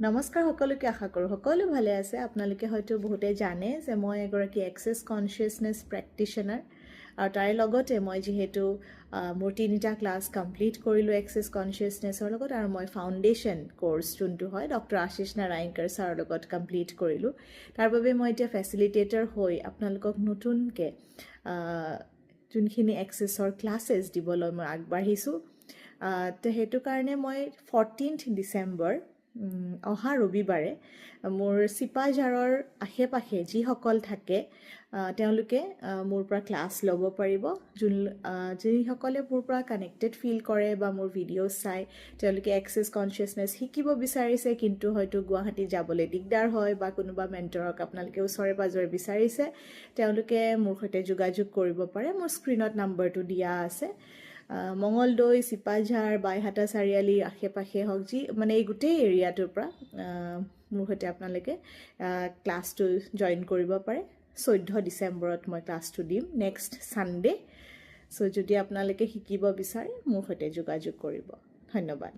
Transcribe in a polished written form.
নমস্কাৰ সকলোকে আশা কৰোঁ সকলো ভালে আছে আপোনালোকে হয়তো বহুতে জানে যে মই এগৰাকী এক্সেছ কনচিয়াছনেছ প্ৰেক্টিশ্যনাৰ আৰু তাৰে লগতে মই যিহেতু মোৰ 3টা ক্লাছ কমপ্লিট কৰিলোঁ এক্সেছ কনচিয়াছনেছৰ লগত আৰু মই ফাউণ্ডেশ্যন কোৰ্ছ যোনটো হয় ডক্টৰ আশিষ নাৰায়ণকাৰ ছাৰৰ লগত কমপ্লিট কৰিলোঁ তাৰ বাবে মই এতিয়া ফেচিলিটেটৰ হৈ আপোনালোকক নতুনকৈ যোনখিনি এক্সেছৰ ক্লাছেছ দিবলৈ মই আগবাঢ়িছোঁ তো সেইটো কাৰণে মই 14th ডিচেম্বৰ অহা ৰবিবাৰে মোৰ চিপাঝাৰৰ আশে-পাশে যিসকল থাকে তেওঁলোকে মোৰ পৰা ক্লাছ ল'ব পাৰিব যিসকলে মোৰ পৰা কানেক্টেড ফিল কৰে বা মোৰ ভিডিঅ'জ চাই তেওঁলোকে এক্সেছ কনচিয়াছনেছ শিকিব বিচাৰিছে কিন্তু হয়তো গুৱাহাটী যাবলৈ দিগদাৰ হয় বা কোনোবা মেণ্টৰক আপোনালোকে ওচৰে পাজৰে বিচাৰিছে তেওঁলোকে মোৰ সৈতে যোগাযোগ কৰিব পাৰে মোৰ স্ক্ৰীণত নাম্বাৰটো দিয়া আছে মঙলদৈ চিপাঝাৰ বাইহাটা চাৰিআলিৰ আশে-পাশে হওক যি মানে এই গোটেই এৰিয়াটোৰ পৰা মোৰ সৈতে আপোনালোকে ক্লাছটো জইন কৰিব পাৰে 14 ডিচেম্বৰত মই ক্লাছটো দিম নেক্সট ছানডে চ' যদি আপোনালোকে শিকিব বিচাৰে মোৰ সৈতে যোগাযোগ কৰিব ধন্যবাদ